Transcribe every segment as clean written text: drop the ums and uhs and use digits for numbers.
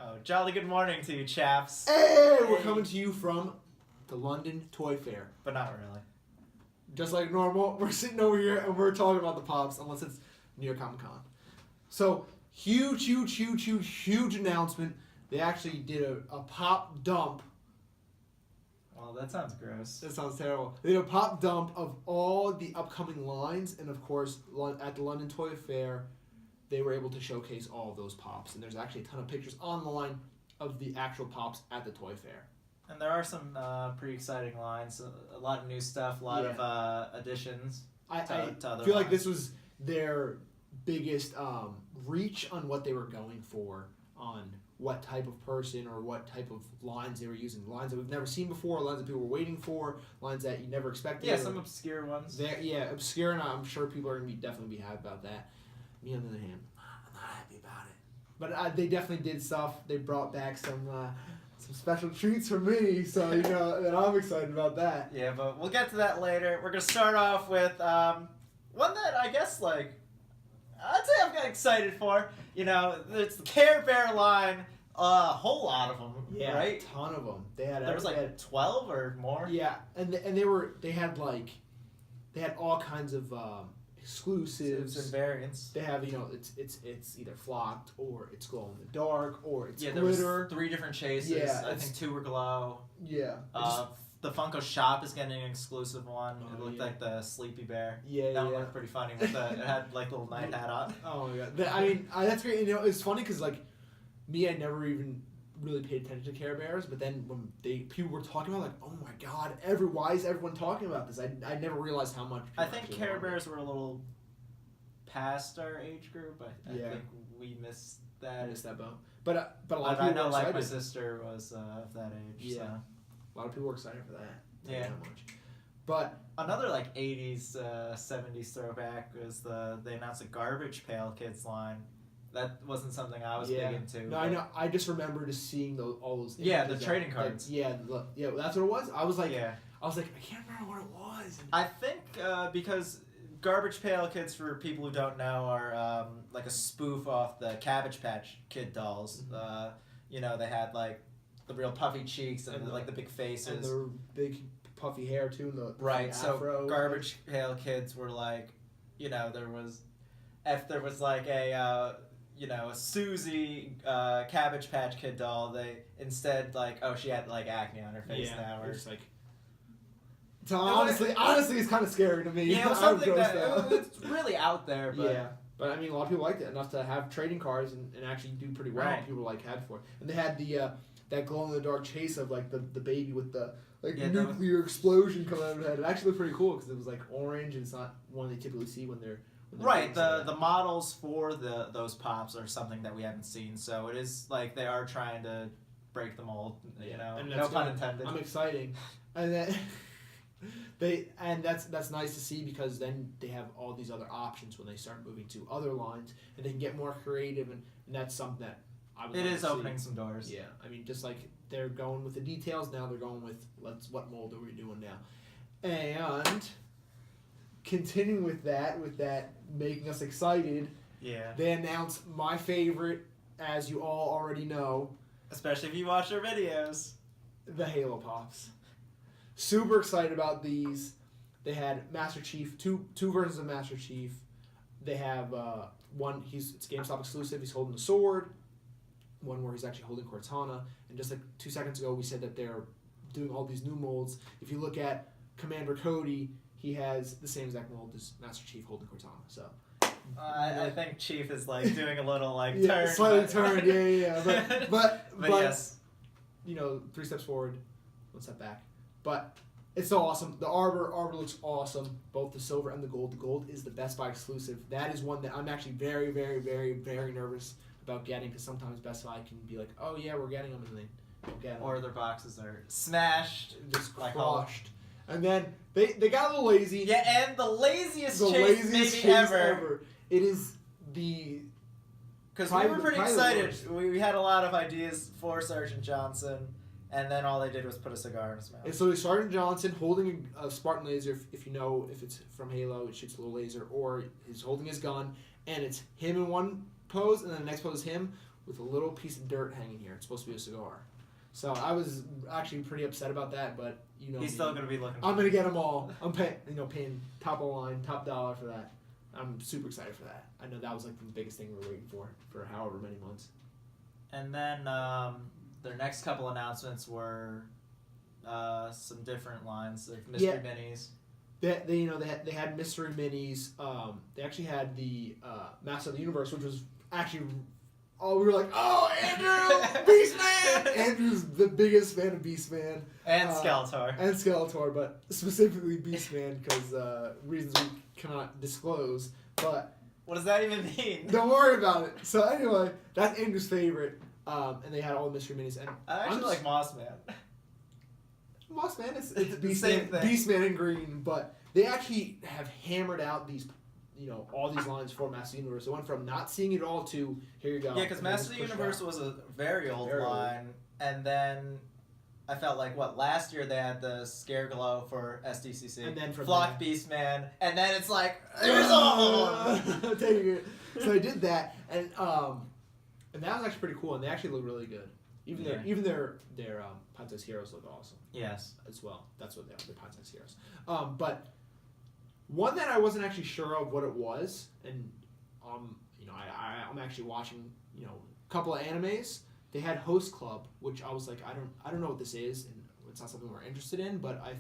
Oh, jolly good morning to you, chaps. Hey, we're coming to you from the London Toy Fair. But not really. Just like normal, we're sitting over here and we're talking about the Pops, unless it's New York Comic Con. So, huge announcement. They actually did a pop dump. Well, that sounds gross. That sounds terrible. They did a pop dump of all the upcoming lines, and of course, at the London Toy Fair, they were able to showcase all of those Pops. And there's actually a ton of pictures online of the actual Pops at the Toy Fair. And there are some pretty exciting lines. A lot of new stuff, a lot of additions I to other feel like lines. this was their biggest reach on what they were going for, on what type of person or what type of lines they were using. Lines that we've never seen before, lines that people were waiting for, lines that you never expected. Yeah, some obscure ones. Obscure, and I'm sure people are going to definitely be happy about that. Me, on the other hand, I'm not happy about it. But they definitely did stuff. They brought back some special treats for me, so and I'm excited about that. Yeah, but we'll get to that later. We're going to start off with one that I guess, I'd say I'm kind of excited for. It's the Care Bear line. A whole lot of them, right? A ton of them. There was 12 or more. Yeah, and they had all kinds of exclusives and variants. They have it's either flocked or it's glow in the dark or it's there glitter. was 3 different chases. Yeah, I think 2 were glow. Yeah. The Funko shop is getting an exclusive one. Oh, it looked like the Sleepy Bear. Yeah, that one looked pretty funny. It had a little night hat on. Oh my god! That's great. It's funny because me, I never even really paid attention to Care Bears, but then when people were talking about oh my god, why is everyone talking about this? I never realized how much. I think Care Bears were a little past our age group. I think we missed that. I missed that boat. But a lot of people I know, were excited. my sister was of that age. Yeah. So. A lot of people were excited for that. Yeah. Much. But another 80s, 70s throwback was they announced a Garbage Pail Kids line. That wasn't something I was big into. No, I know. I just remember just seeing all those. Yeah, the trading cards. That's what it was. I was like, I can't remember what it was. I think because Garbage Pail Kids, for people who don't know, are a spoof off the Cabbage Patch Kid dolls. Mm-hmm. They had the real puffy cheeks and the big faces. And the big puffy hair too. And the right. afro. So Garbage Pail Kids were there was a Susie Cabbage Patch Kid doll. They instead she had acne on her face now. Or it's so honestly, it's kind of scary to me. Yeah, it was something it's really out there. But yeah. But a lot of people liked it enough to have trading cards and actually do pretty well. Right. People had for it, and they had that glow in the dark chase of the baby with the nuclear explosion coming out of her head. It actually looked pretty cool because it was orange and it's not one they typically see when they're right. The models for those Pops are something that we haven't seen, so it is they are trying to break the mold. And no pun intended. I'm exciting, and then that's nice to see because then they have all these other options when they start moving to other lines and they can get more creative and that's something that I would. It is opening some doors. Yeah, just like they're going with the details now, they're going with what mold are we doing now, and continuing with that making us excited. Yeah. They announced my favorite, as you all already know, especially if you watch our videos, the Halo Pops. Super excited about these. They had Master Chief, two versions of Master Chief. They have one. It's GameStop exclusive. He's holding a sword. One where he's actually holding Cortana. And just 2 seconds ago, we said that they're doing all these new molds. If you look at Commander Cody, he has the same exact mold as Master Chief holding Cortana. So. I think Chief is doing a little turn. Slightly turned. Yeah. But yes. 3 steps forward, 1 step back. But it's so awesome. The Arbor looks awesome. Both the silver and the gold. The gold is the Best Buy exclusive. That is one that I'm actually very, very, very, very nervous about getting because sometimes Best Buy can be oh yeah, we're getting them, and they don't get them. Or their boxes are smashed, just crushed. And then they got a little lazy. Yeah, and the laziest chase ever. It is the. Because we were pretty excited. We had a lot of ideas for Sergeant Johnson. And then all they did was put a cigar in his mouth. And so it's Sergeant Johnson holding a Spartan laser, if if it's from Halo, it shoots a little laser, or he's holding his gun, and it's him in one pose, and then the next pose is him with a little piece of dirt hanging here. It's supposed to be a cigar. So I was actually pretty upset about that, but He's me. still gonna be looking. I'm gonna get them all. I'm paying top of the line, top dollar for that. I'm super excited for that. I know that was like the biggest thing we were waiting for however many months. And then their next couple announcements were some different lines, like mystery minis. They had mystery minis. They actually had the Master of the Universe, which was actually. Oh, we were like, oh, Andrew, Beastman! Andrew's the biggest fan of Beastman. And Skeletor. But specifically Beastman because reasons we cannot disclose. But what does that even mean? Don't worry about it. So anyway, that's Andrew's favorite. And they had all the mystery minis. And I actually like Mossman. Mossman is Beastman in green, but they actually have hammered out these. All these lines for Master of the Universe. It went from not seeing it all to here you go. Yeah, because Master of the Universe was a very old line, and then I felt like last year they had the Scare Glow for SDCC, and then Flock Beastman, and then it's like there's all. Taking it. So I did that, and that was actually pretty cool, and they actually look really good. Even their Pine-Size Heroes look awesome. Yes, as well. That's what they are. They're Pine-Size Heroes. But. One that I wasn't actually sure of what it was, and I'm actually watching a couple of animes. They had Host Club, which I was like, I don't know what this is, and it's not something we're interested in. But I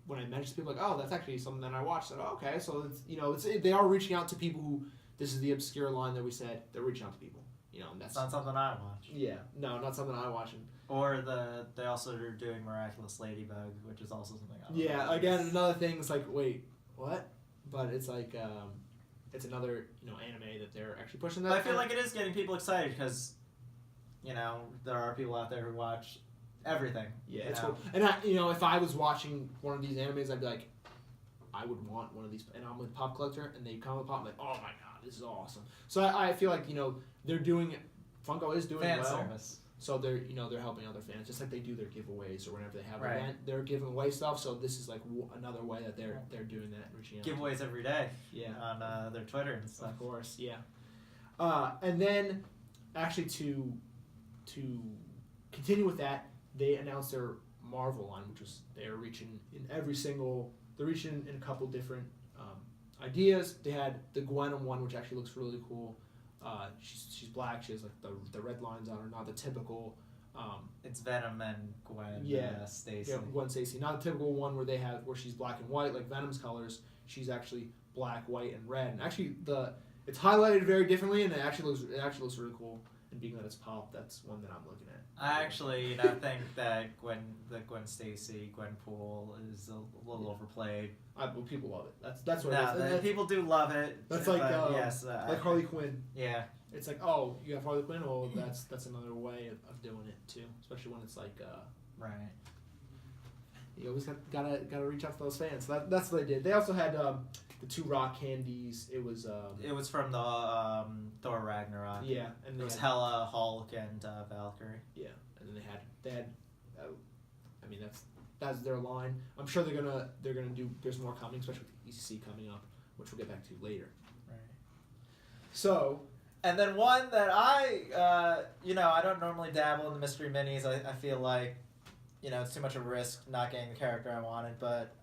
when I mentioned to people like, oh, that's actually something that I watched. I said, oh, okay, so it's they are reaching out to people who this is the obscure line that we said they're reaching out to people. And that's not something I watch. Yeah, no, not something I watch. Or they also are doing Miraculous Ladybug, which is also something I yeah, again, another thing is like, wait. What? But it's like it's another anime that they're actually pushing that. But I feel like it is getting people excited because there are people out there who watch everything. Yeah, it's cool. And if I was watching one of these animes, I'd be like, I would want one of these. And I'm with Pop Collector, and they come with Pop. I'm like, oh my god, this is awesome. So I feel like they're doing it. Funko is doing fan well. Service. So they're helping other fans, just like they do their giveaways or whenever they have an right. event, they're giving away stuff. So this is like another way that they're doing that, reaching out. Giveaways every day. Yeah. On their Twitter and stuff. Of course, yeah. And then, actually, to continue with that, they announced their Marvel line, which was they're reaching in a couple different ideas. They had the Gwen one, which actually looks really cool. She's black. She has like the red lines on her, not the typical. It's Venom and Gwen. Stacy. Yeah, Gwen Stacy. Not the typical one where she's black and white like Venom's colors. She's actually black, white, and red. And actually, it's highlighted very differently, and it actually looks really cool. And being that it's pop, that's one that I'm looking at. I actually think that Gwen Stacy, Gwenpool is a little overplayed. Well, people love it. That's what it is. People do love it. That's like yes, like Harley Quinn. Yeah. It's like, oh, you have Harley Quinn. Oh, that's another way of doing it too. Especially when it's like right. You always gotta reach out to those fans. So that's what they did. They also had the 2 rock candies. It was from the Thor Ragnarok. Yeah, and it was Hela, Hulk, and Valkyrie. Yeah, and then they had I mean that's their line. I'm sure they're gonna do. There's more coming, especially with ECC coming up, which we'll get back to later. Right. So. And then one that I don't normally dabble in the mystery minis. I feel like, it's too much of a risk not getting the character I wanted, but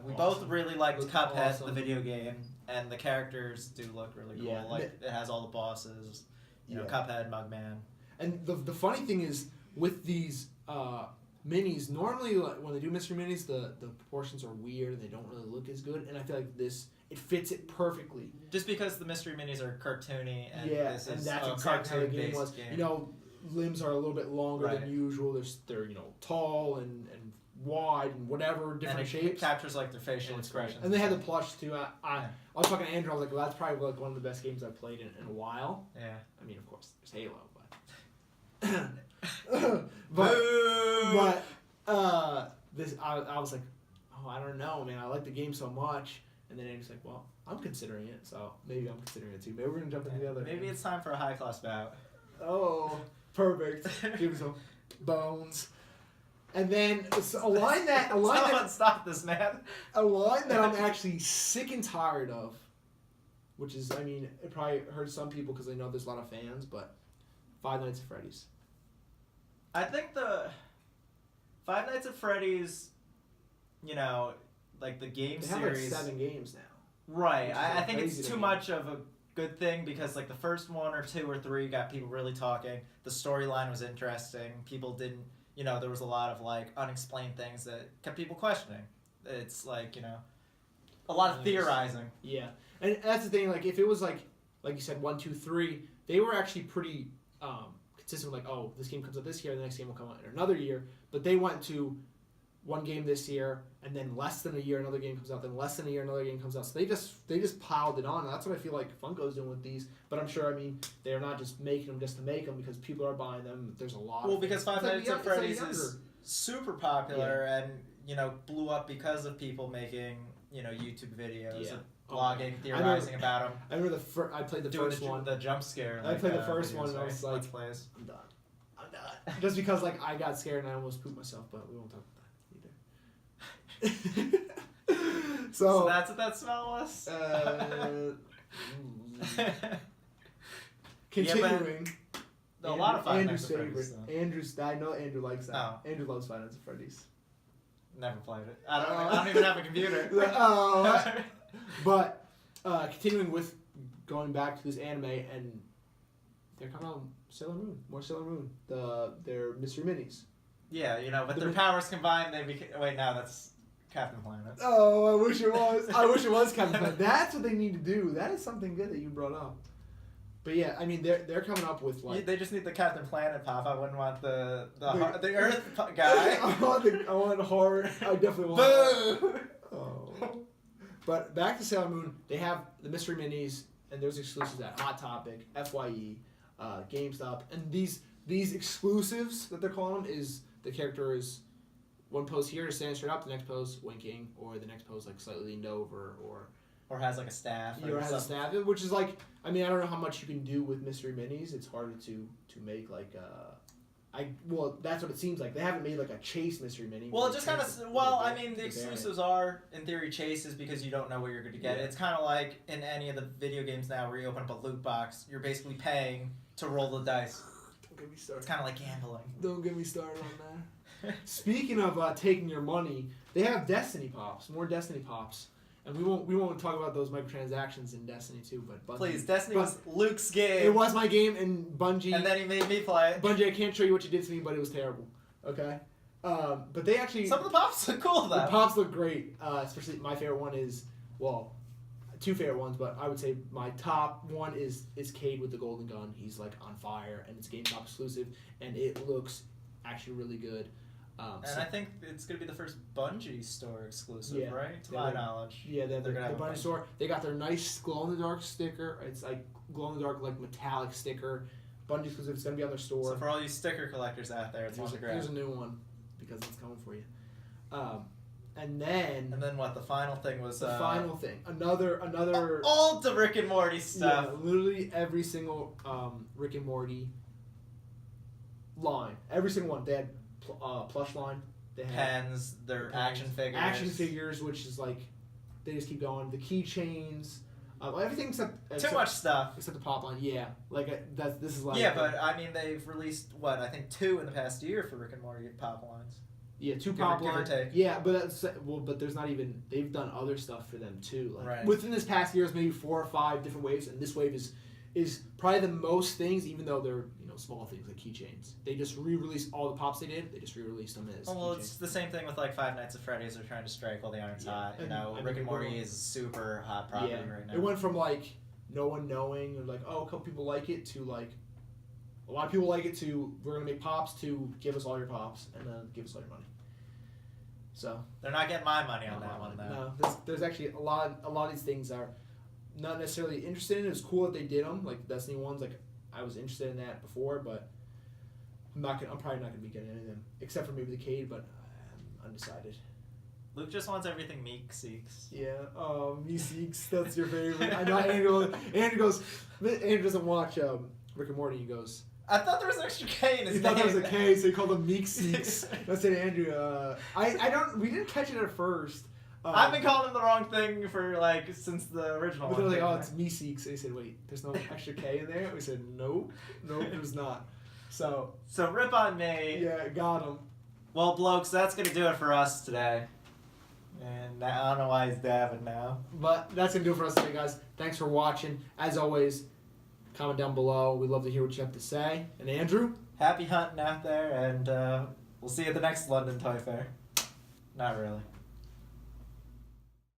we both really liked Cuphead, the video game, and the characters do look really cool. Yeah. Like, it has all the bosses, Cuphead, Mugman. And the funny thing is, with these minis, normally when they do mystery minis, the proportions are weird and they don't really look as good, and I feel like it fits it perfectly. Just because the mystery minis are cartoony, and this is that's exactly how the game was. Game. Limbs are a little bit longer than usual. They're tall and wide and whatever different shapes. It captures like their facial expressions. And they had the plush too. I was talking to Andrew. I was like, well, that's probably like one of the best games I've played in a while. Yeah. I mean, of course, there's Halo, but this I was like, oh, I don't know, man. I like the game so much. And then Andrew's like, well, I'm considering it, so maybe I'm considering it too. Maybe we're gonna jump into the other. Maybe it's time for a high class bout. Oh, perfect. Give me some bones. And then a line that stop this, man. A line that I'm actually sick and tired of which is, I mean, it probably hurts some people because they know there's a lot of fans, but Five Nights at Freddy's. I think the Five Nights at Freddy's, you know, like the game They have series. like 7 games now. Right. Which is, I like, think crazy it's to too me. much of a good thing because like the first 1 or 2 or 3 got people really talking. The storyline was interesting. People didn't, you know, there was a lot of like unexplained things that kept people questioning. It's like, you know, a lot of Nice. theorizing. Yeah, and that's the thing. Like, if it was like you said, 1, 2, 3, they were actually pretty consistent. With like, oh, this game comes out this year, the next game will come out in another year. But they went to 1 game this year, and then less than a year another game comes out. Then less than a year another game comes out. So they just piled it on. And that's what I feel like Funko's doing with these. But I'm sure, I mean, they're not just making them just to make them because people are buying them. There's a lot. Well, of because things. Five Nights at Freddy's is super popular Yeah. and, you know, blew up because of people making, you know, YouTube videos, Yeah. and Oh, blogging, theorizing about them. I remember I played the Doing first one. the jump scare. I played the first one and I was like, Let's Plays. I'm done. Just because like I got scared and I almost pooped myself, but we won't talk about that either. So that's what that smell was? Continuing. A lot of Five Andrew's Nights at Freddy's. favorite. Though. Andrew's. I know Andrew likes that. Oh. Andrew loves Five Nights at Freddy's. Never played it. I don't even have a computer. Oh. But continuing with going back to this anime, and they're coming out Sailor Moon, more Sailor Moon. Their mystery minis. Yeah, you know, but The their mi- powers combined, they became. Wait, no, that's Captain Planet. Oh, I wish it was. I wish it was Captain Planet. That's what they need to do. That is something good that you brought up. But yeah, I mean, they're coming up with like. They just need the Captain Planet pop. I wouldn't want the The- Earth guy. I want horror. I definitely want. Boo! Oh. But back to Sailor Moon, they have the mystery minis, and there's exclusives at Hot Topic, FYE, GameStop, and these exclusives that they're calling them is the character is one pose here is standing straight up, the next pose winking, or the next pose like slightly leaned over, Or has like a staff. or has a staff, which is like, I mean, I don't know how much you can do with mystery minis. It's harder to make like that's what it seems like. They haven't made like a chase mystery mini. Well, where it just they kind chase of. the- Well, the- I mean, the the exclusives are in theory chases because you don't know what you're going to get. Yeah. It's kind of like in any of the video games now where you open up a loot box. You're basically paying to roll the dice. Don't get me It's started. kind of like gambling. Don't get me started on that. Speaking of taking your money, they have Destiny Pops, more Destiny Pops, and we won't talk about those microtransactions in Destiny 2, but Bungie, Please, Destiny but was Luke's game. it was my game, and Bungie. And then he made me play it. Bungie, I can't show you what you did to me, but it was terrible. Okay, but they actually Some of the pops are cool the though. pops look great. Especially my favorite one is two favorite ones, but I would say my top one is Cade with the golden gun. He's like on fire, and it's GameStop exclusive, and it looks actually really good. And I think it's gonna be the first Bungie store exclusive, Yeah. right? To Yeah, my they- knowledge. Yeah, they're They're gonna the have a Bungie bunch. store. They got their nice glow in the dark sticker. It's like glow in the dark, like metallic sticker. Bungie exclusive. It's gonna be on their store. So for all you sticker collectors out there, it's one to grab. Here's a new one because it's coming for you. And then And then what? The final thing was the final thing, another. all the Rick and Morty Yeah, stuff. literally every single Rick and Morty line, every single one. They had plush line. They had Pens, their action figures. action figures, which is like they just keep going. The keychains, everything Too much stuff. except the pop line. Yeah, like this is like Yeah, but I mean, they've released what I think 2 in the past year for Rick and Morty pop lines. yeah, two give or- pop give or lines. take. Yeah, but that's but there's not even they've done other stuff for them too. Like Right. within this past year, maybe 4 or 5 different waves, and this wave is probably the most things, even though they're small things like keychains. They just re-released all the pops they did. They just re-released them as. Oh, well, keychains. it's the same thing with like Five Nights at Freddy's. They're trying to strike while the iron's Yeah. hot. You And, know, I mean, Rick and we're Morty going- is a super hot property right now. It went from like no one knowing or like a couple people like it to like a lot of people like it to we're gonna make pops to give us all your pops and then give us all your money. So They're not getting my money on that one though. no, there's actually a lot of these things are not necessarily interested in. It's cool that they did them, like Destiny ones. Like I was interested in that before, but I'm probably not gonna be getting any of them except for maybe the Cade, but I'm undecided. Luke just wants everything Meek seeks. Yeah, Me Seeks, that's your favorite. I know Andrew doesn't watch Rick and Morty. He goes, I thought there was an extra K in his he name. thought that was a K, so he called him Meek Seeks. That's it, Andrew. We didn't catch it at first. I've been calling him the wrong thing for like since the original. But they were one like, came oh, it's Meeseeks. They said, wait, there's no extra K in there? We said, nope, there's not. So rip on me. yeah, got him. Well, blokes, that's gonna do it for us today. And I don't know why he's dabbing now. But that's going to do it for us today, guys. Thanks for watching. As always, comment down below. We'd love to hear what you have to say. And Andrew? Happy hunting out there, and we'll see you at the next London Toy Fair. Not really.